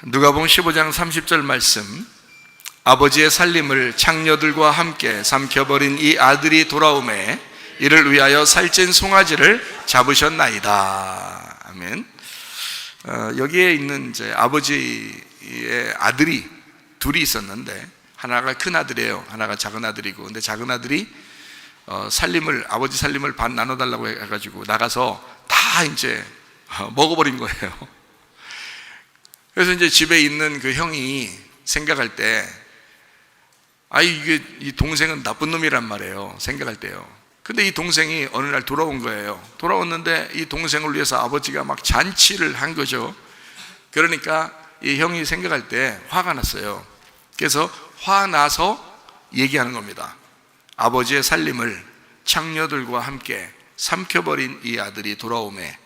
누가복음 15장 30절 말씀, 아버지의 살림을 창녀들과 함께 삼켜버린 이 아들이 돌아오매 이를 위하여 살찐 송아지를 잡으셨나이다. 아멘. 여기에 있는 이제 아버지의 아들이 둘이 있었는데, 하나가 큰 아들이에요. 하나가 작은 아들이고, 근데 작은 아들이 아버지 살림을 반 나눠달라고 해가지고 나가서 다 이제 먹어버린 거예요. 그래서 이제 집에 있는 그 형이 생각할 때, 이게 이 동생은 나쁜 놈이란 말이에요. 생각할 때요. 근데 이 동생이 어느 날 돌아온 거예요. 돌아왔는데 이 동생을 위해서 아버지가 막 잔치를 한 거죠. 그러니까 이 형이 생각할 때 화가 났어요. 그래서 화나서 얘기하는 겁니다. 아버지의 살림을 창녀들과 함께 삼켜버린 이 아들이 돌아오매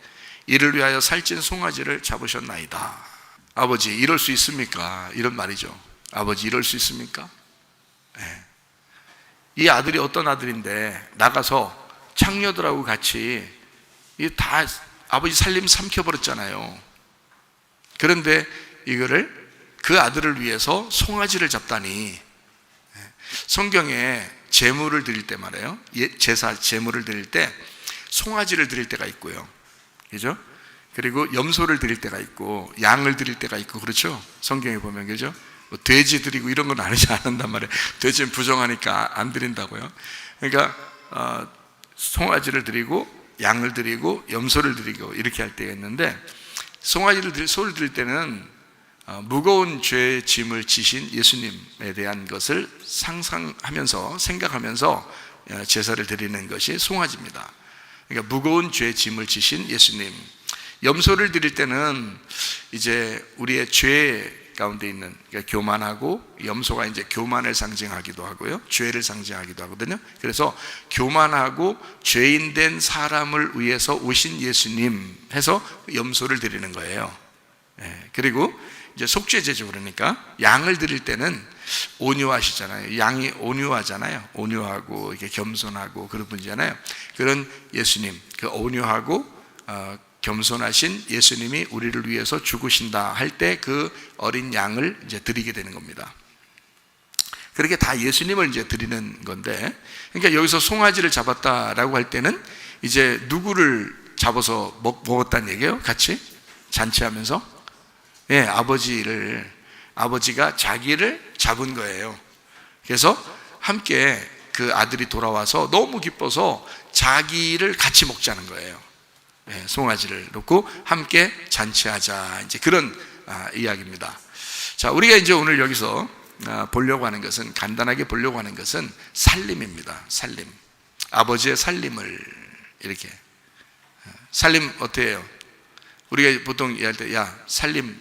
이를 위하여 살찐 송아지를 잡으셨나이다. 아버지, 이럴 수 있습니까? 이런 말이죠. 아버지, 이럴 수 있습니까? 네. 이 아들이 어떤 아들인데 나가서 창녀들하고 같이 다 아버지 살림 삼켜버렸잖아요. 그런데 이거를 그 아들을 위해서 송아지를 잡다니. 성경에 제물을 드릴 때 말이에요. 제사 제물을 드릴 때 송아지를 드릴 때가 있고요. 그죠? 그리고 염소를 드릴 때가 있고 양을 드릴 때가 있고, 그렇죠? 성경에 보면, 그죠? 돼지 드리고 이런 건 아니지 않는단 말이에요. 돼지는 부정하니까 안 드린다고요. 그러니까 송아지를 드리고 양을 드리고 염소를 드리고 이렇게 할 때가 있는데, 소를 드릴 때는 무거운 죄의 짐을 지신 예수님에 대한 것을 상상하면서 생각하면서 제사를 드리는 것이 송아지입니다. 그러니까 무거운 죄의 짐을 지신 예수님. 염소를 드릴 때는 이제 우리의 죄 가운데 있는, 그러니까 교만하고, 염소가 이제 교만을 상징하기도 하고요, 죄를 상징하기도 하거든요. 그래서 교만하고 죄인된 사람을 위해서 오신 예수님 해서 염소를 드리는 거예요. 그리고 이제 속죄제죠. 그러니까 양을 드릴 때는 온유하시잖아요. 양이 온유하잖아요. 온유하고 이렇게 겸손하고 그런 분이잖아요. 그런 예수님, 그 온유하고 겸손하신 예수님이 우리를 위해서 죽으신다 할 때 그 어린 양을 이제 드리게 되는 겁니다. 그렇게 다 예수님을 이제 드리는 건데, 그러니까 여기서 송아지를 잡았다라고 할 때는 이제 누구를 잡아서 먹었다는 얘기예요? 같이 잔치하면서? 아버지가 자기를 잡은 거예요. 그래서 함께 그 아들이 돌아와서 너무 기뻐서 자기를 같이 먹자는 거예요. 송아지를 놓고 함께 잔치하자, 이제 그런 이야기입니다. 자, 우리가 이제 오늘 여기서 보려고 하는 것은, 간단하게 보려고 하는 것은 살림입니다. 살림. 아버지의 살림을 이렇게. 살림 어떻게 해요? 우리가 보통 얘기할 때, 야, 살림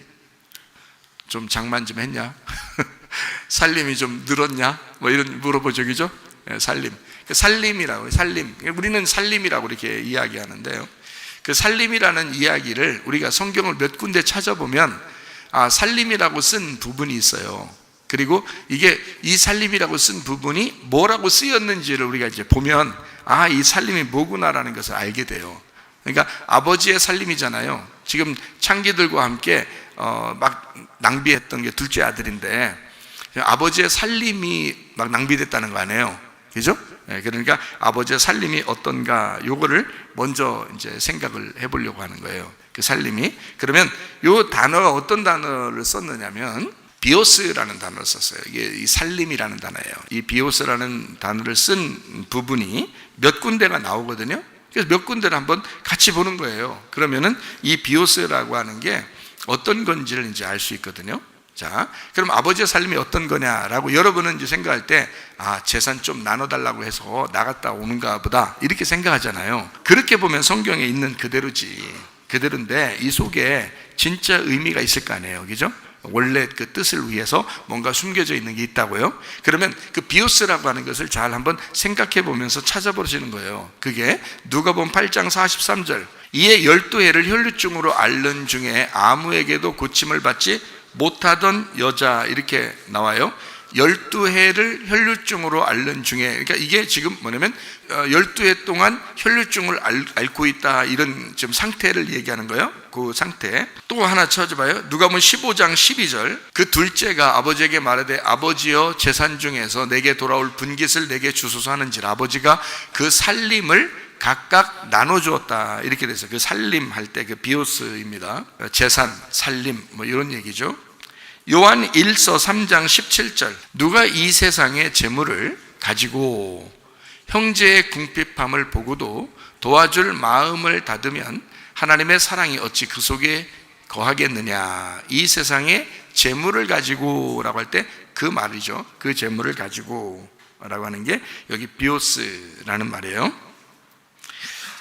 좀 장만 좀 했냐? 살림이 좀 늘었냐? 뭐 이런 물어보죠, 그죠? 살림. 살림이라고, 살림. 우리는 살림이라고 이렇게 이야기하는데요. 그 살림이라는 이야기를 우리가 성경을 몇 군데 찾아보면 살림이라고 쓴 부분이 있어요. 그리고 이 살림이라고 쓴 부분이 뭐라고 쓰였는지를 우리가 이제 보면 이 살림이 뭐구나라는 것을 알게 돼요. 그러니까 아버지의 살림이잖아요. 지금 창기들과 함께 막 낭비했던 게 둘째 아들인데, 아버지의 살림이 막 낭비됐다는 거 아니에요. 그죠? 그러니까 아버지의 살림이 어떤가, 요거를 먼저 이제 생각을 해보려고 하는 거예요. 그 살림이. 그러면 요 단어가 어떤 단어를 썼느냐면 비오스라는 단어를 썼어요. 이게 이 살림이라는 단어예요. 이 비오스라는 단어를 쓴 부분이 몇 군데가 나오거든요. 그래서 몇 군데를 한번 같이 보는 거예요. 그러면은 이 비오스라고 하는 게 어떤 건지를 이제 알 수 있거든요. 자, 그럼 아버지의 살림이 어떤 거냐라고 여러분은 이제 생각할 때, 재산 좀 나눠달라고 해서 나갔다 오는가 보다, 이렇게 생각하잖아요. 그렇게 보면 성경에 있는 그대로지. 그대로인데 이 속에 진짜 의미가 있을 거 아니에요. 그죠? 원래 그 뜻을 위해서 뭔가 숨겨져 있는 게 있다고요. 그러면 그 비오스라고 하는 것을 잘 한번 생각해 보면서 찾아보시는 거예요. 그게 누가복음 8장 43절, 이에 12해를 혈루증으로 앓는 중에 아무에게도 고침을 받지 못하던 여자, 이렇게 나와요. 12해를 혈류증으로 앓는 중에, 그러니까 이게 지금 뭐냐면 12해 동안 혈류증을 앓고 있다, 이런 좀 상태를 얘기하는 거예요. 그 상태. 또 하나 찾아봐요. 누가복음 15장 12절. 그 둘째가 아버지에게 말하되 아버지여 재산 중에서 내게 돌아올 분깃을 내게 주소서 하는지라. 아버지가 그 살림을 각각 나눠주었다, 이렇게 돼서 그 살림 할 때 그 비오스입니다. 재산, 살림, 뭐 이런 얘기죠. 요한 1서 3장 17절. 누가 이 세상의 재물을 가지고 형제의 궁핍함을 보고도 도와줄 마음을 닫으면 하나님의 사랑이 어찌 그 속에 거하겠느냐. 이 세상의 재물을 가지고 라고 할 때 그 말이죠. 그 재물을 가지고 라고 하는 게 여기 비오스라는 말이에요.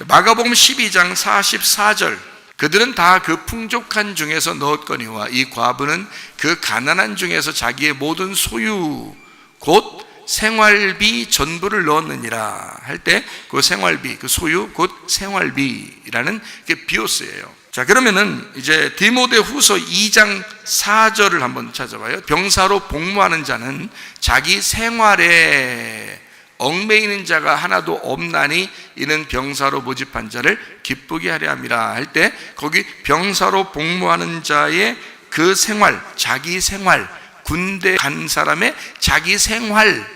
마가복음 12장 44절. 그들은 다 그 풍족한 중에서 넣었거니와 이 과부는 그 가난한 중에서 자기의 모든 소유 곧 생활비 전부를 넣었느니라 할 때 그 생활비, 그 소유 곧 생활비라는 게 비오스예요. 자, 그러면은 이제 디모데후서 2장 4절을 한번 찾아봐요. 병사로 복무하는 자는 자기 생활에 얽매이는 자가 하나도 없나니 이는 병사로 모집한 자를 기쁘게 하려 함이라 할 때 거기 병사로 복무하는 자의 그 생활, 자기 생활, 군대 간 사람의 자기 생활,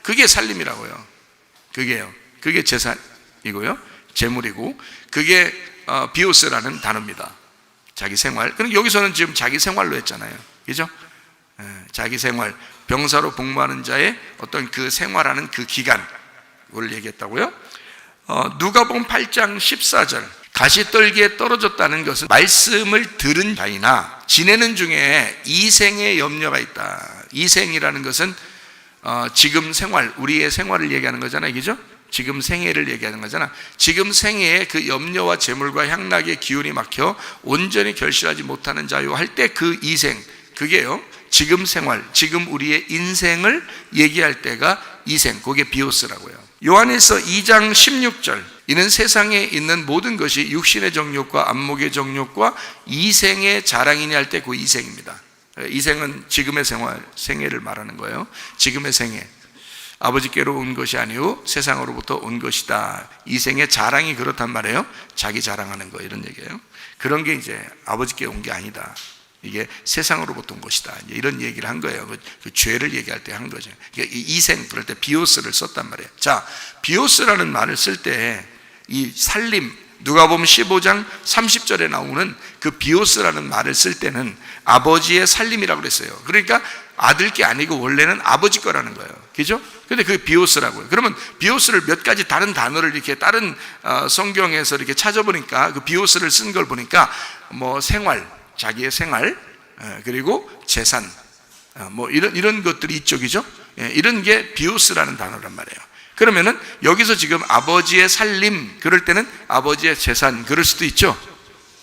그게 살림이라고요. 그게 재산이고요, 재물이고, 그게 비오스라는 단어입니다. 자기 생활. 그럼 여기서는 지금 자기 생활로 했잖아요, 그죠? 자기 생활, 병사로 복무하는 자의 어떤 그 생활하는 그 기간을 얘기했다고요. 누가복음 8장 14절. 가시떨기에 떨어졌다는 것은 말씀을 들은 자이나 지내는 중에 이생의 염려가 있다. 이생이라는 것은 지금 생활, 우리의 생활을 얘기하는 거잖아요, 그죠? 지금 생애를 얘기하는 거잖아. 지금 생애에 그 염려와 재물과 향락의 기운이 막혀 온전히 결실하지 못하는 자요 할 때 그 이생, 그게요, 지금 생활, 지금 우리의 인생을 얘기할 때가 이생, 그게 비오스라고요. 요한일서 2장 16절. 이는 세상에 있는 모든 것이 육신의 정욕과 안목의 정욕과 이생의 자랑이니 할 때 그 이생입니다. 이생은 지금의 생애를 말하는 거예요. 지금의 생애. 아버지께로 온 것이 아니오 세상으로부터 온 것이다. 이생의 자랑이 그렇단 말이에요. 자기 자랑하는 거, 이런 얘기예요. 그런 게 이제 아버지께 온 게 아니다. 이게 세상으로부터 온 것이다, 이런 얘기를 한 거예요. 그 죄를 얘기할 때 한 거죠. 그러니까 이생, 그럴 때 비오스를 썼단 말이에요. 자, 비오스라는 말을 쓸 때 이 살림, 누가복음 15장 30절에 나오는 그 비오스라는 말을 쓸 때는 아버지의 살림이라고 그랬어요. 그러니까 아들 게 아니고 원래는 아버지 거라는 거예요, 그죠? 근데 그 비오스라고요. 그러면 비오스를 몇 가지 다른 단어를 이렇게 다른 성경에서 이렇게 찾아보니까 그 비오스를 쓴 걸 보니까 뭐 생활, 자기의 생활, 그리고 재산, 뭐 이런 것들이 이쪽이죠. 이런 게 비오스라는 단어란 말이에요. 그러면은 여기서 지금 아버지의 살림, 그럴 때는 아버지의 재산, 그럴 수도 있죠,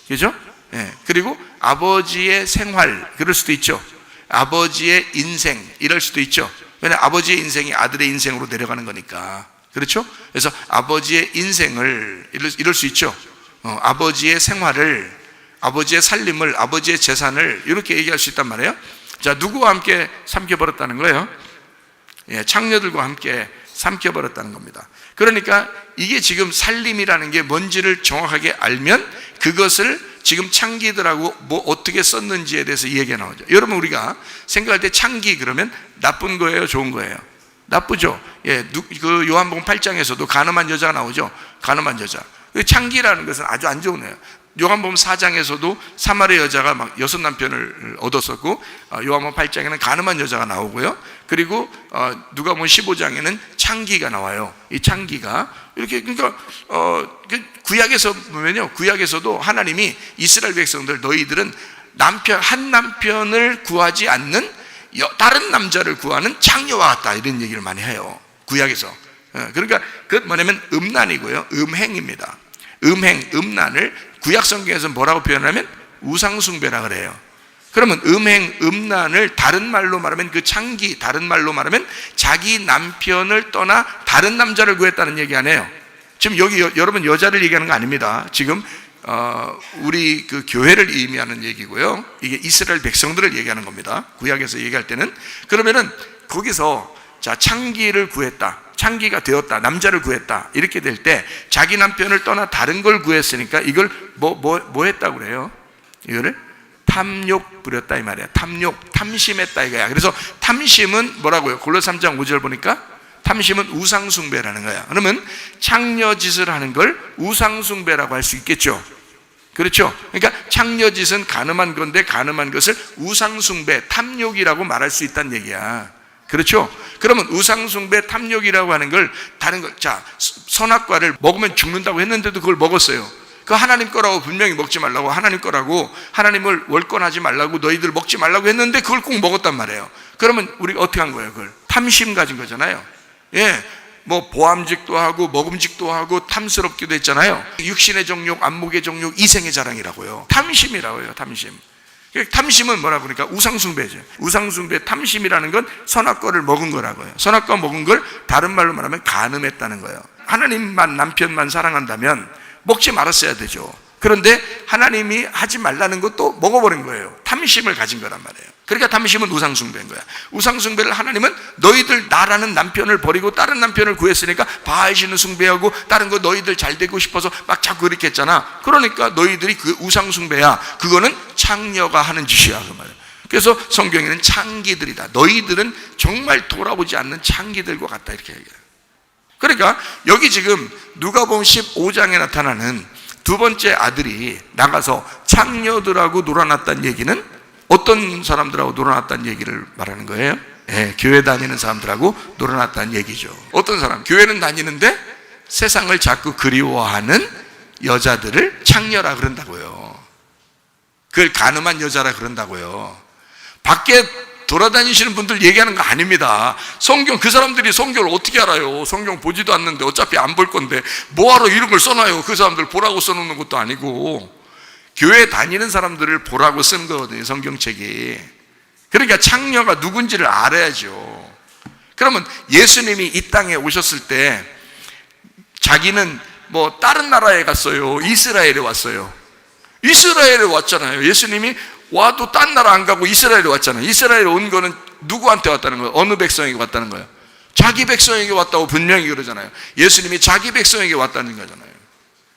그죠? 그리고 아버지의 생활, 그럴 수도 있죠. 아버지의 인생, 이럴 수도 있죠. 왜냐하면 아버지의 인생이 아들의 인생으로 내려가는 거니까, 그렇죠? 그래서 아버지의 인생을 이럴 수 있죠. 아버지의 생활을, 아버지의 살림을, 아버지의 재산을 이렇게 얘기할 수 있단 말이에요. 자, 누구와 함께 삼켜버렸다는 거예요? 창녀들과 함께 삼켜버렸다는 겁니다. 그러니까 이게 지금 살림이라는 게 뭔지를 정확하게 알면 그것을 지금 창기들하고 뭐 어떻게 썼는지에 대해서 얘기가 나오죠. 여러분, 우리가 생각할 때 창기 그러면 나쁜 거예요, 좋은 거예요? 나쁘죠. 그 요한복음 8장에서도 가늠한 여자가 나오죠. 가늠한 여자. 창기라는 것은 아주 안 좋은 거예요. 요한복음 4장에서도 사마리 여자가 막 6남편을 얻었었고, 요한복음 8장에는 가늠한 여자가 나오고요. 그리고 누가복음 15장에는 창기가 나와요. 이 창기가 이렇게, 그러니까 구약에서 보면요, 구약에서도 하나님이 이스라엘 백성들, 너희들은 한 남편을 구하지 않는 다른 남자를 구하는 창녀와 같다, 이런 얘기를 많이 해요, 구약에서. 그러니까 그 뭐냐면 음란이고요, 음행입니다. 음란을 구약 성경에서 뭐라고 표현하면 우상숭배라 그래요. 그러면 음란을 다른 말로 말하면 그 창기, 다른 말로 말하면 자기 남편을 떠나 다른 남자를 구했다는 얘기 아니에요. 지금 여기 여러분 여자를 얘기하는 거 아닙니다. 지금 우리 그 교회를 의미하는 얘기고요. 이게 이스라엘 백성들을 얘기하는 겁니다, 구약에서 얘기할 때는. 그러면은 거기서 자, 창기를 구했다, 창기가 되었다, 남자를 구했다, 이렇게 될 때 자기 남편을 떠나 다른 걸 구했으니까 이걸 뭐 했다고 그래요? 이거를 탐욕 부렸다 이 말이야. 탐심했다 이거야. 그래서 탐심은 뭐라고요? 골로새 3장 5절 보니까 탐심은 우상숭배라는 거야. 그러면 창녀짓을 하는 걸 우상숭배라고 할 수 있겠죠. 그렇죠? 그러니까 창녀짓은 가늠한 건데 가늠한 것을 우상숭배, 탐욕이라고 말할 수 있다는 얘기야. 그렇죠? 그러면 우상숭배, 탐욕이라고 하는 걸 다른 거, 자, 선악과를 먹으면 죽는다고 했는데도 그걸 먹었어요. 그 하나님 거라고 분명히 먹지 말라고, 하나님 거라고, 하나님을 월권하지 말라고, 너희들 먹지 말라고 했는데 그걸 꼭 먹었단 말이에요. 그러면 우리가 어떻게 한 거예요? 그걸 탐심 가진 거잖아요. 예, 뭐 보암직도 하고 먹음직도 하고 탐스럽기도 했잖아요. 육신의 정욕, 안목의 정욕, 이생의 자랑이라고요. 탐심이라고요. 탐심. 탐심은 뭐라고 그러니까 우상숭배죠. 우상숭배, 탐심이라는 건 선악과를 먹은 거라고요. 선악과 먹은 걸 다른 말로 말하면 간음했다는 거예요. 하나님만, 남편만 사랑한다면 먹지 말았어야 되죠. 그런데 하나님이 하지 말라는 것도 먹어버린 거예요. 탐심을 가진 거란 말이에요. 그러니까 탐심은 우상숭배인 거야. 우상숭배를 하나님은 너희들 나라는 남편을 버리고 다른 남편을 구했으니까 바알신을 숭배하고 다른 거 너희들 잘 되고 싶어서 막 자꾸 그렇게 했잖아. 그러니까 너희들이 그 우상숭배야. 그거는 창녀가 하는 짓이야 그 말이야. 그래서 성경에는 창기들이다. 너희들은 정말 돌아보지 않는 창기들과 같다 이렇게 얘기해요. 그러니까 여기 지금 누가복음 15장에 나타나는 두 번째 아들이 나가서 창녀들하고 놀아났다는 얘기는 어떤 사람들하고 놀아났다는 얘기를 말하는 거예요? 네, 교회 다니는 사람들하고 놀아났다는 얘기죠. 어떤 사람? 교회는 다니는데 세상을 자꾸 그리워하는 여자들을 창녀라 그런다고요. 그걸 간음한 여자라 그런다고요. 밖에 돌아다니시는 분들 얘기하는 거 아닙니다. 성경, 그 사람들이 성경을 어떻게 알아요? 성경 보지도 않는데 어차피 안 볼 건데 뭐하러 이런 걸 써놔요? 그 사람들 보라고 써놓는 것도 아니고 교회 다니는 사람들을 보라고 쓴 거거든요, 성경책이. 그러니까 창녀가 누군지를 알아야죠. 그러면 예수님이 이 땅에 오셨을 때 자기는 뭐 다른 나라에 갔어요? 이스라엘에 왔어요? 이스라엘에 왔잖아요. 예수님이 와도 딴 나라 안 가고 이스라엘에 왔잖아요. 이스라엘에 온 거는 누구한테 왔다는 거예요? 어느 백성에게 왔다는 거예요? 자기 백성에게 왔다고 분명히 그러잖아요. 예수님이 자기 백성에게 왔다는 거잖아요.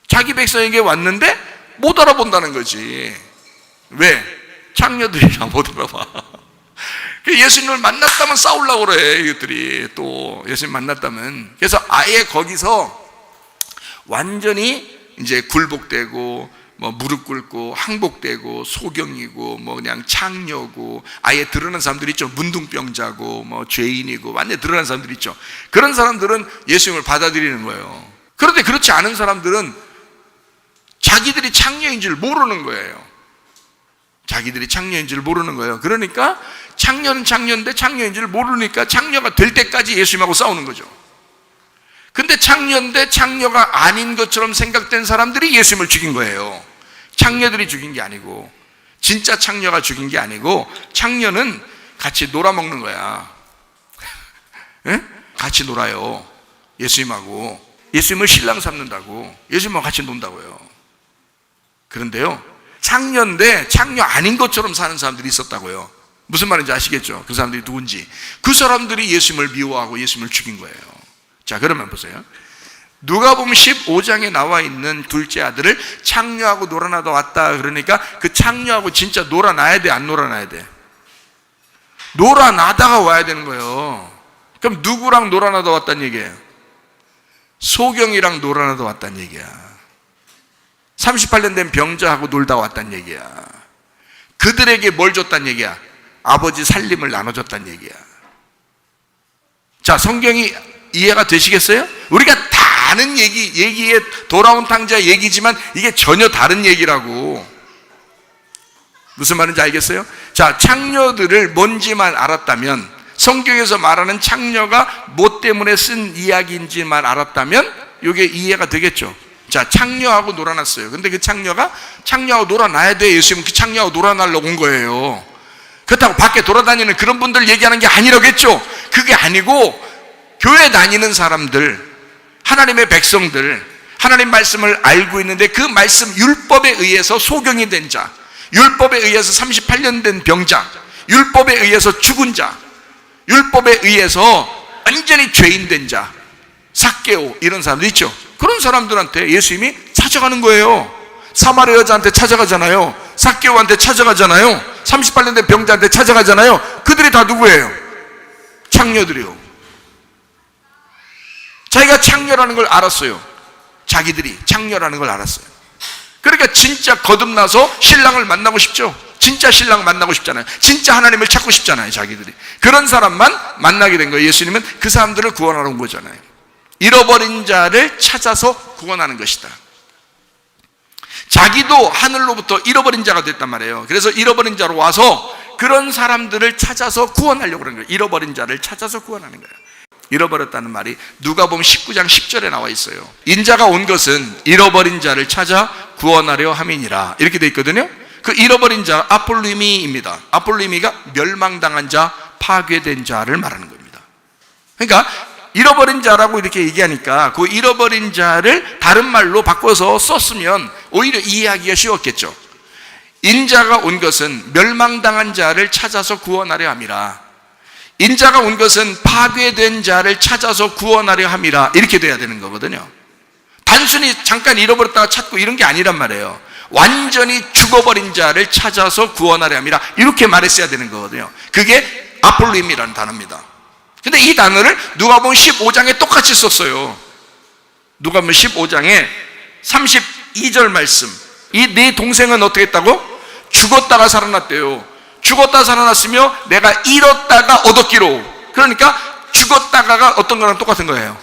자기 백성에게 왔는데 못 알아본다는 거지. 왜? 창녀들이랑 못 알아봐. 예수님을 만났다면 싸우려고 그래 이것들이. 또 예수님 만났다면. 그래서 아예 거기서 완전히 이제 굴복되고 뭐 무릎 꿇고 항복되고 소경이고 뭐 그냥 창녀고 아예 드러난 사람들이 있죠. 문둥병자고 뭐 죄인이고 완전히 드러난 사람들이 있죠. 그런 사람들은 예수님을 받아들이는 거예요. 그런데 그렇지 않은 사람들은 자기들이 창녀인 줄 모르는 거예요. 자기들이 창녀인 줄 모르는 거예요. 그러니까 창녀는 창녀인데 창녀인 줄 모르니까 창녀가 될 때까지 예수님하고 싸우는 거죠. 근데 창녀인데 창녀가 아닌 것처럼 생각된 사람들이 예수님을 죽인 거예요. 창녀들이 죽인 게 아니고, 진짜 창녀가 죽인 게 아니고, 창녀는 같이 놀아먹는 거야. 예? 같이 놀아요. 예수님하고. 예수님을 신랑 삼는다고. 예수님하고 같이 논다고요. 그런데요, 창녀인데 창녀 아닌 것처럼 사는 사람들이 있었다고요. 무슨 말인지 아시겠죠? 그 사람들이 누군지. 그 사람들이 예수님을 미워하고 예수님을 죽인 거예요. 자, 그러면 보세요. 누가복음 15장에 나와 있는 둘째 아들을 창녀하고 놀아나다 왔다 그러니까 그 창녀하고 진짜 놀아나야 돼, 안 놀아나야 돼? 놀아나다가 와야 되는 거예요. 그럼 누구랑 놀아나다 왔다는 얘기예요? 소경이랑 놀아나다 왔다는 얘기야. 38년 된 병자하고 놀다 왔다는 얘기야. 그들에게 뭘 줬다는 얘기야? 아버지 살림을 나눠줬다는 얘기야. 자, 성경이 이해가 되시겠어요? 우리가 다 아는 얘기에 돌아온 탕자 얘기지만 이게 전혀 다른 얘기라고. 무슨 말인지 알겠어요? 자, 창녀들을 뭔지만 알았다면, 성경에서 말하는 창녀가 뭐 때문에 쓴 이야기인지만 알았다면 이게 이해가 되겠죠. 자, 창녀하고 놀아났어요. 근데 그 창녀하고 놀아나야 돼. 예수님은 그 창녀하고 놀아나려고 온 거예요. 그렇다고 밖에 돌아다니는 그런 분들 얘기하는 게 아니라겠죠. 그게 아니고 교회 다니는 사람들, 하나님의 백성들, 하나님 말씀을 알고 있는데 그 말씀 율법에 의해서 소경이 된 자, 율법에 의해서 38년 된 병자, 율법에 의해서 죽은 자, 율법에 의해서 완전히 죄인된 자, 삭개오 이런 사람들 있죠. 그런 사람들한테 예수님이 찾아가는 거예요. 사마리아 여자한테 찾아가잖아요. 삭개오한테 찾아가잖아요. 38년 된 병자한테 찾아가잖아요. 그들이 다 누구예요? 창녀들이요. 자기가 창녀라는 걸 알았어요. 자기들이 창녀라는 걸 알았어요. 그러니까 진짜 거듭나서 신랑을 만나고 싶죠. 진짜 신랑을 만나고 싶잖아요. 진짜 하나님을 찾고 싶잖아요. 자기들이. 그런 사람만 만나게 된 거예요. 예수님은 그 사람들을 구원하러 온 거잖아요. 잃어버린 자를 찾아서 구원하는 것이다. 자기도 하늘로부터 잃어버린 자가 됐단 말이에요. 그래서 잃어버린 자로 와서 그런 사람들을 찾아서 구원하려고 그러는 거예요. 잃어버린 자를 찾아서 구원하는 거예요. 잃어버렸다는 말이 누가복음 19장 10절에 나와 있어요. 인자가 온 것은 잃어버린 자를 찾아 구원하려 함이니라 이렇게 돼 있거든요. 그 잃어버린 자 아폴리미입니다. 아폴리미가 멸망당한 자, 파괴된 자를 말하는 겁니다. 그러니까 잃어버린 자라고 이렇게 얘기하니까 그 잃어버린 자를 다른 말로 바꿔서 썼으면 오히려 이해하기가 쉬웠겠죠. 인자가 온 것은 멸망당한 자를 찾아서 구원하려 함이라. 인자가 온 것은 파괴된 자를 찾아서 구원하려 함이라 이렇게 돼야 되는 거거든요. 단순히 잠깐 잃어버렸다가 찾고 이런 게 아니란 말이에요. 완전히 죽어버린 자를 찾아서 구원하려 함이라 이렇게 말했어야 되는 거거든요. 그게 아폴림이라는 단어입니다. 근데 이 단어를 누가복음 15장에 똑같이 썼어요. 누가복음 15장에 32절 말씀. 이 네 동생은 어떻게 했다고? 죽었다가 살아났대요. 죽었다 살아났으며 내가 잃었다가 얻었기로. 그러니까 죽었다가가 어떤 거랑 똑같은 거예요.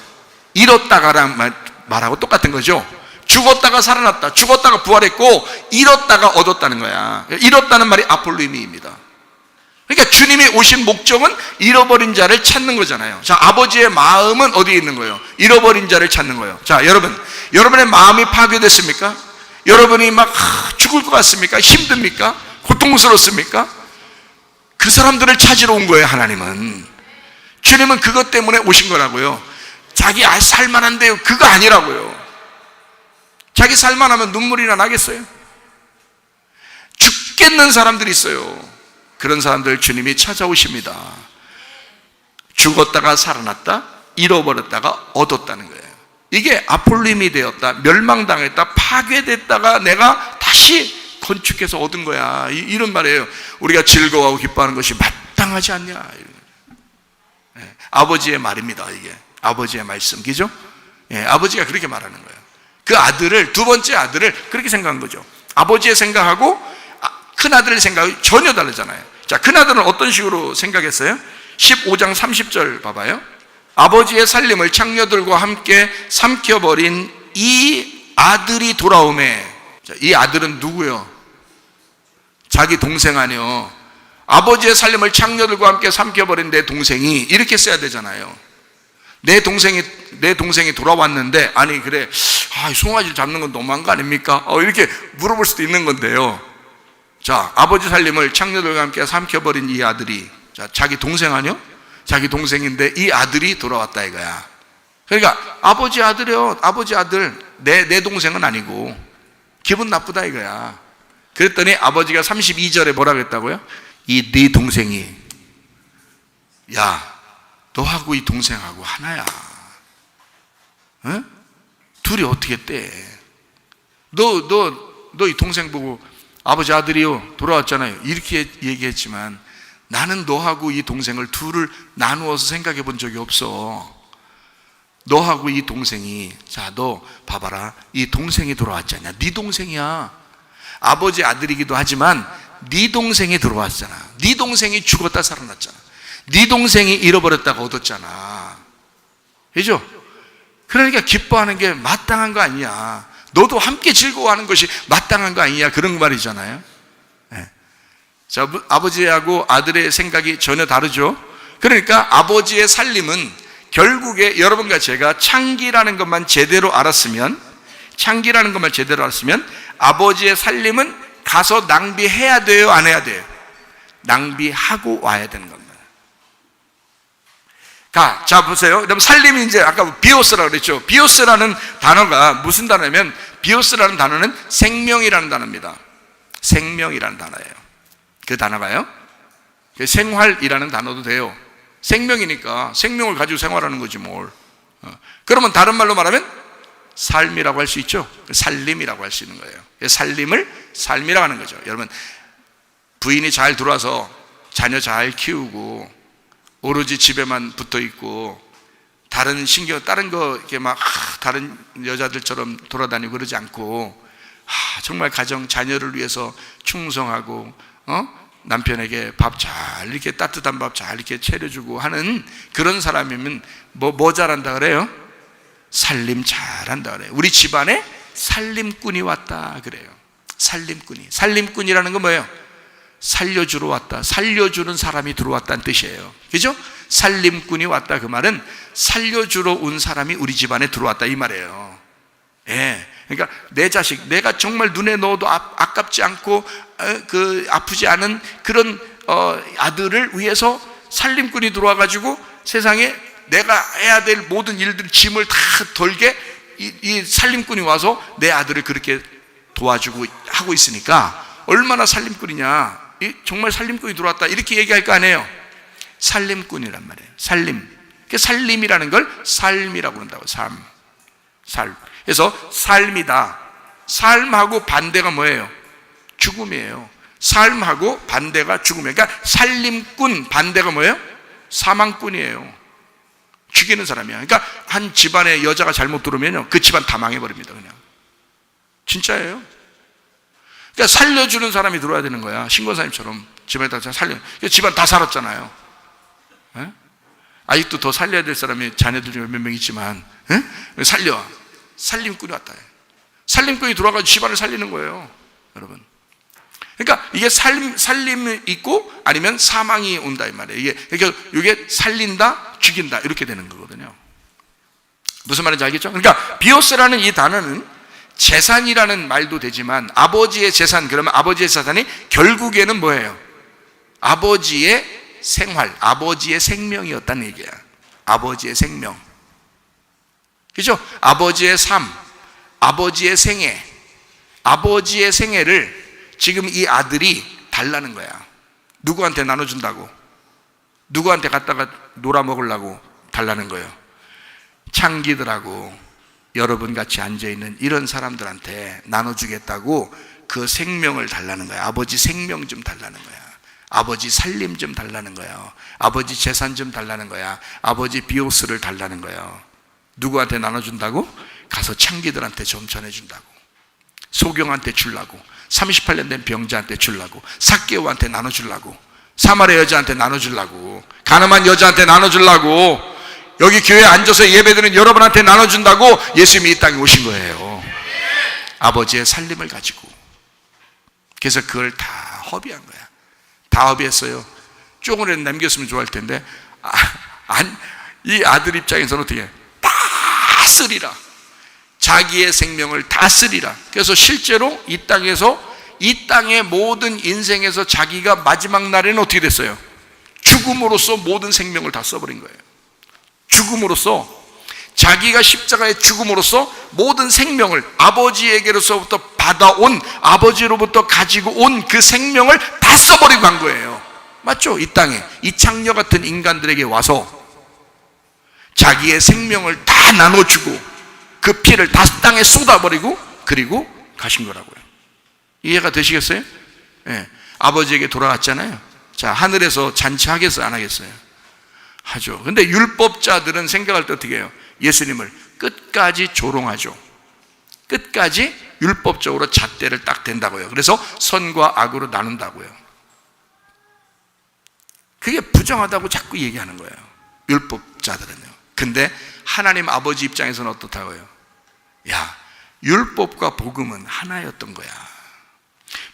잃었다가랑 말하고 똑같은 거죠. 죽었다가 살아났다, 죽었다가 부활했고 잃었다가 얻었다는 거야. 잃었다는 말이 아폴리미입니다. 그러니까 주님이 오신 목적은 잃어버린 자를 찾는 거잖아요. 자, 아버지의 마음은 어디에 있는 거예요? 잃어버린 자를 찾는 거예요. 자, 여러분의 마음이 파괴됐습니까? 여러분이 막 죽을 것 같습니까? 힘듭니까? 고통스럽습니까? 그 사람들을 찾으러 온 거예요. 하나님은. 주님은 그것 때문에 오신 거라고요. 자기 살만한데요, 그거 아니라고요. 자기 살만하면 눈물이나 나겠어요? 죽겠는 사람들이 있어요. 그런 사람들 주님이 찾아오십니다. 죽었다가 살아났다, 잃어버렸다가 얻었다는 거예요. 이게 아폴림이 되었다, 멸망당했다, 파괴됐다가 내가 다시 건축해서 얻은 거야. 이런 말이에요. 우리가 즐거워하고 기뻐하는 것이 마땅하지 않냐. 네, 아버지의 말입니다. 이게 아버지의 말씀, 그죠? 네, 아버지가 그렇게 말하는 거예요. 그 아들을, 두 번째 아들을 그렇게 생각한 거죠. 아버지의 생각하고 큰아들의 생각이 전혀 다르잖아요. 자, 큰아들은 어떤 식으로 생각했어요? 15장 30절 봐봐요. 아버지의 살림을 창녀들과 함께 삼켜버린 이 아들이 돌아오매. 자, 이 아들은 누구요? 자기 동생 아니요. 아버지의 살림을 창녀들과 함께 삼켜버린 내 동생이, 이렇게 써야 되잖아요. 내 동생이 돌아왔는데, 아니 그래, 송아지를 잡는 건 너무한 거 아닙니까? 이렇게 물어볼 수도 있는 건데요. 자, 아버지 살림을 창녀들과 함께 삼켜버린 이 아들이, 자, 자기 동생 아니요? 자기 동생인데 이 아들이 돌아왔다 이거야. 그러니까 아버지 아들이요, 아버지 아들, 내 동생은 아니고 기분 나쁘다 이거야. 그랬더니 아버지가 32절에 뭐라 그랬다고요? 이 네 동생이, 야, 너하고 이 동생하고 하나야. 어? 둘이 어떻게 떼? 너 이 동생 보고 아버지 아들이요 돌아왔잖아요, 이렇게 얘기했지만 나는 너하고 이 동생을 둘을 나누어서 생각해 본 적이 없어. 너하고 이 동생이, 자, 너 봐봐라, 이 동생이 돌아왔잖아. 네 동생이야. 아버지 아들이기도 하지만 네 동생이 들어왔잖아. 네 동생이 죽었다 살아났잖아. 네 동생이 잃어버렸다가 얻었잖아. 그죠? 그러니까 기뻐하는 게 마땅한 거 아니야. 너도 함께 즐거워하는 것이 마땅한 거 아니냐, 그런 말이잖아요. 네. 자, 아버지하고 아들의 생각이 전혀 다르죠. 그러니까 아버지의 살림은 결국에 여러분과 제가 창기라는 것만 제대로 알았으면, 아버지의 살림은 가서 낭비해야 돼요, 안 해야 돼요? 낭비하고 와야 되는 겁니다. 자, 보세요. 그럼 살림이 이제 아까 비오스라고 그랬죠. 비오스라는 단어가 무슨 단어냐면, 비오스라는 단어는 생명이라는 단어입니다. 생명이라는 단어예요. 그 단어가요, 생활이라는 단어도 돼요. 생명이니까 생명을 가지고 생활하는 거지 뭘. 그러면 다른 말로 말하면 삶이라고 할 수 있죠. 살림이라고 할 수 있는 거예요. 살림을 삶이라고 하는 거죠. 여러분, 부인이 잘 들어와서 자녀 잘 키우고 오로지 집에만 붙어 있고 다른 거 이렇게 막 다른 여자들처럼 돌아다니고 그러지 않고 정말 가정 자녀를 위해서 충성하고 남편에게 밥 잘 이렇게 따뜻한 밥 잘 이렇게 차려주고 하는 그런 사람이면 뭐 잘한다 그래요? 살림 잘한다 그래요. 우리 집안에 살림꾼이 왔다 그래요. 살림꾼이라는 건 뭐예요? 살려주러 왔다, 살려주는 사람이 들어왔다는 뜻이에요. 그죠? 살림꾼이 왔다, 그 말은 살려주러 온 사람이 우리 집안에 들어왔다 이 말이에요. 예. 그러니까 내 자식, 내가 정말 눈에 넣어도 아깝지 않고 아프지 않은 그런 아들을 위해서 살림꾼이 들어와 가지고 세상에 내가 해야 될 모든 일들, 짐을 다 덜게 이 살림꾼이 와서 내 아들을 그렇게 도와주고 하고 있으니까 얼마나 살림꾼이냐. 정말 살림꾼이 들어왔다 이렇게 얘기할 거 아니에요. 살림꾼이란 말이에요. 살림이라는 걸 삶이라고 그런다고. 삶. 그래서 삶이다. 삶하고 반대가 뭐예요? 죽음이에요. 삶하고 반대가 죽음이에요. 그러니까 살림꾼 반대가 뭐예요? 사망꾼이에요. 죽이는 사람이야. 그러니까 한 집안에 여자가 잘못 들어오면요, 그 집안 다 망해버립니다. 그냥 진짜예요. 그러니까 살려주는 사람이 들어와야 되는 거야. 신권사님처럼 집안에다 살려. 집안 다 살았잖아요. 에? 아직도 더 살려야 될 사람이 자녀들 중에 몇 명 있지만 살려. 살림꾼이 왔다. 살림꾼이 들어와가지고 집안을 살리는 거예요, 여러분. 그러니까 이게 살림이 있고 아니면 사망이 온다 이 말이에요. 이게 살린다, 죽인다 이렇게 되는 거거든요. 무슨 말인지 알겠죠? 그러니까 비오스라는 이 단어는 재산이라는 말도 되지만 아버지의 재산, 그러면 아버지의 재산이 결국에는 뭐예요? 아버지의 생활, 아버지의 생명이었다는 얘기야. 아버지의 생명. 그죠? 아버지의 삶, 아버지의 생애, 아버지의 생애를 지금 이 아들이 달라는 거야. 누구한테 나눠준다고? 누구한테 갖다가 놀아먹으려고 달라는 거예요? 창기들하고 여러분 같이 앉아있는 이런 사람들한테 나눠주겠다고 그 생명을 달라는 거야. 아버지 생명 좀 달라는 거야. 아버지 살림 좀 달라는 거예요. 아버지 재산 좀 달라는 거야. 아버지 비오스를 달라는 거예요. 누구한테 나눠준다고? 가서 창기들한테 좀 전해준다고. 소경한테 주려고, 38년 된 병자한테 주려고, 삭개오한테 나눠주려고, 사마리아 여자한테 나눠주려고, 가늠한 여자한테 나눠주려고, 여기 교회에 앉아서 예배드리는 여러분한테 나눠준다고 예수님이 이 땅에 오신 거예요. 아버지의 살림을 가지고. 그래서 그걸 다 허비한 거야. 다 허비했어요. 조금이라도 남겼으면 좋아할 텐데 이 아들 입장에서는 어떻게 해? 다 쓰리라. 자기의 생명을 다 쓰리라. 그래서 실제로 이 땅에서, 이 땅의 모든 인생에서 자기가 마지막 날에는 어떻게 됐어요? 죽음으로써 모든 생명을 다 써버린 거예요. 죽음으로써, 자기가 십자가의 죽음으로써 모든 생명을 아버지에게로서부터 받아온, 아버지로부터 가지고 온 그 생명을 다 써버리고 간 거예요. 맞죠? 이 땅에 이 창녀 같은 인간들에게 와서 자기의 생명을 다 나눠주고 그 피를 다 땅에 쏟아버리고 그리고 가신 거라고요. 이해가 되시겠어요? 네. 아버지에게 돌아갔잖아요. 자, 하늘에서 잔치하겠어요, 안 하겠어요? 하죠. 근데 율법자들은 생각할 때 어떻게 해요? 예수님을 끝까지 조롱하죠. 끝까지 율법적으로 잣대를 딱 댄다고요. 그래서 선과 악으로 나눈다고요. 그게 부정하다고 자꾸 얘기하는 거예요, 율법자들은요. 근데 하나님 아버지 입장에서는 어떻다고요? 야, 율법과 복음은 하나였던 거야.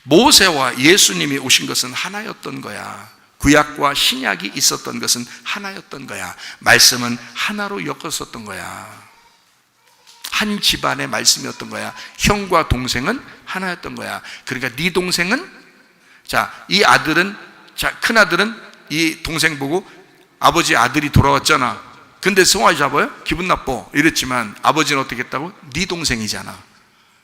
모세와 예수님이 오신 것은 하나였던 거야. 구약과 신약이 있었던 것은 하나였던 거야. 말씀은 하나로 엮었었던 거야. 한 집안의 말씀이었던 거야. 형과 동생은 하나였던 거야. 그러니까 네 동생은, 자, 이 아들은, 자, 큰 아들은 이 동생 보고 아버지 아들이 돌아왔잖아. 근데 송아지 잡아요? 기분 나빠. 이랬지만 아버지는 어떻게 했다고? 네 동생이잖아.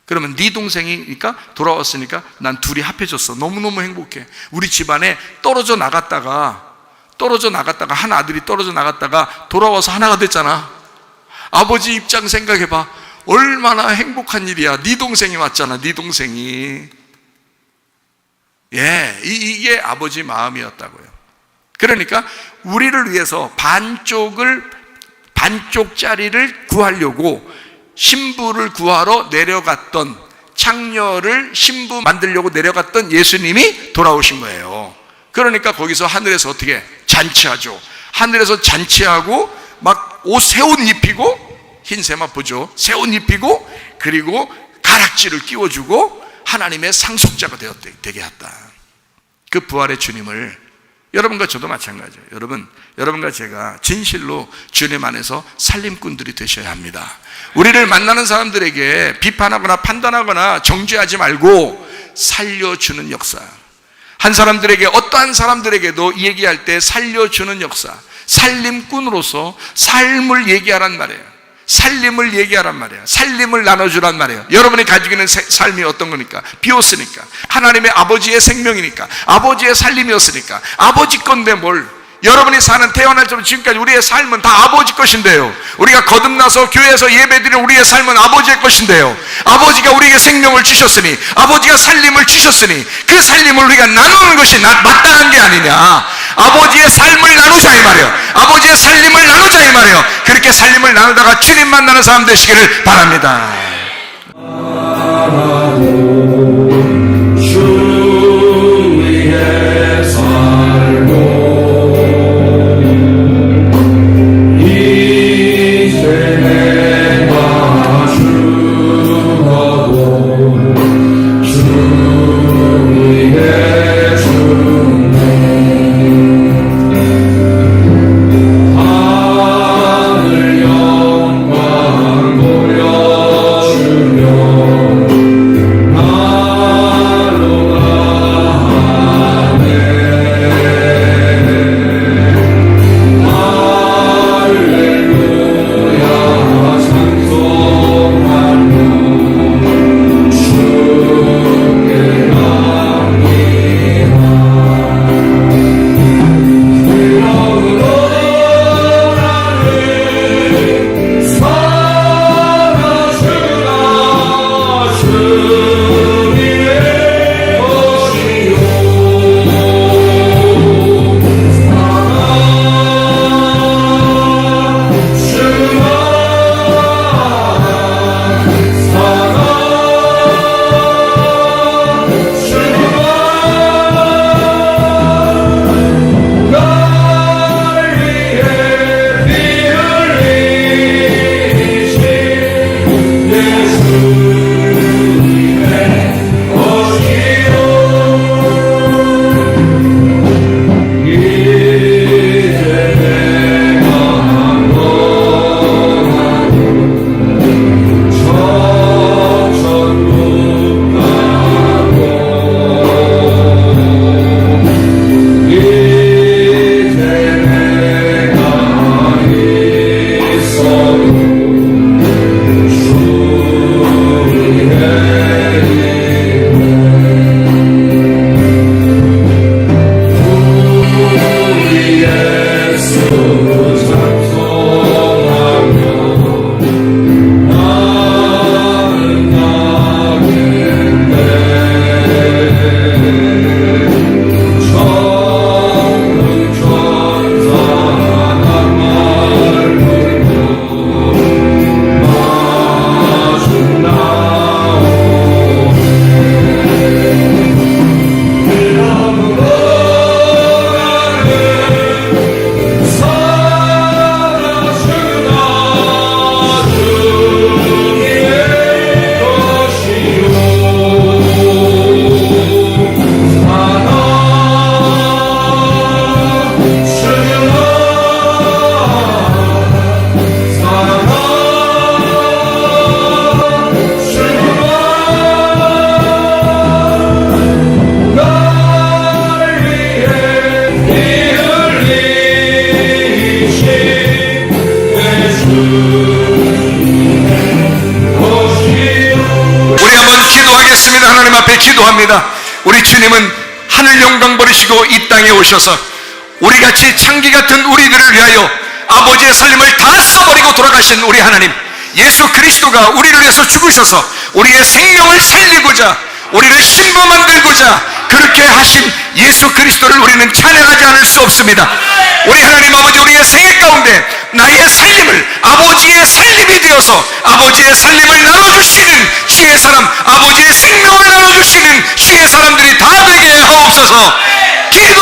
그러면 네 동생이니까 돌아왔으니까 난 둘이 합해졌어. 너무너무 행복해. 우리 집안에 떨어져 나갔다가 떨어져 나갔다가, 한 아들이 떨어져 나갔다가 돌아와서 하나가 됐잖아. 아버지 입장 생각해봐. 얼마나 행복한 일이야. 네 동생이 왔잖아. 네 동생이. 이게 아버지 마음이었다고요. 그러니까 우리를 위해서 반쪽짜리를 구하려고 신부를 구하러 내려갔던, 창녀를 신부 만들려고 내려갔던 예수님이 돌아오신 거예요. 그러니까 거기서 하늘에서 어떻게 잔치하죠. 하늘에서 잔치하고 막 새 옷 입히고, 흰새만 보죠. 새 옷 입히고, 그리고 가락지를 끼워주고 하나님의 상속자가 되게 했다. 그 부활의 주님을 여러분과 저도 마찬가지예요. 여러분과 제가 진실로 주님 안에서 살림꾼들이 되셔야 합니다. 우리를 만나는 사람들에게 비판하거나 판단하거나 정죄하지 말고 살려주는 역사, 한 사람들에게, 어떠한 사람들에게도 얘기할 때 살려주는 역사, 살림꾼으로서 삶을 얘기하란 말이에요. 살림을 얘기하란 말이에요. 살림을 나눠주란 말이에요. 여러분이 가지고 있는 삶이 어떤 거니까? 비었으니까, 하나님의 아버지의 생명이니까, 아버지의 살림이었으니까, 아버지 건데 뭘, 여러분이 사는 태어날 때부터 지금까지 우리의 삶은 다 아버지 것인데요. 우리가 거듭나서 교회에서 예배드리는 우리의 삶은 아버지의 것인데요. 아버지가 우리에게 생명을 주셨으니, 아버지가 살림을 주셨으니 그 살림을 우리가 나누는 것이 마땅한 게 아니냐. 아버지의 삶을 나누자 이 말이에요. 아버지의 살림을 나누자 이 말이에요. 그렇게 살림을 나누다가 주님 만나는 사람 되시기를 바랍니다. 하나님 앞에 기도합니다. 우리 주님은 하늘 영광 버리시고 이 땅에 오셔서 우리같이 창기 같은 우리들을 위하여 아버지의 살림을 다 써버리고 돌아가신 우리 하나님, 예수 그리스도가 우리를 위해서 죽으셔서 우리의 생명을 살리고자, 우리를 신부 만들고자 그렇게 하신 예수 그리스도를 우리는 찬양하지 않을 수 없습니다. 우리 하나님 아버지, 우리의 생애 가운데 나의 살림을 아버지의 살림이 되어서 아버지의 살림을 나눠주시는 주의 사람, 아버지의 생명을 나눠주시는 주의 사람들이 다 되게 하옵소서. 기도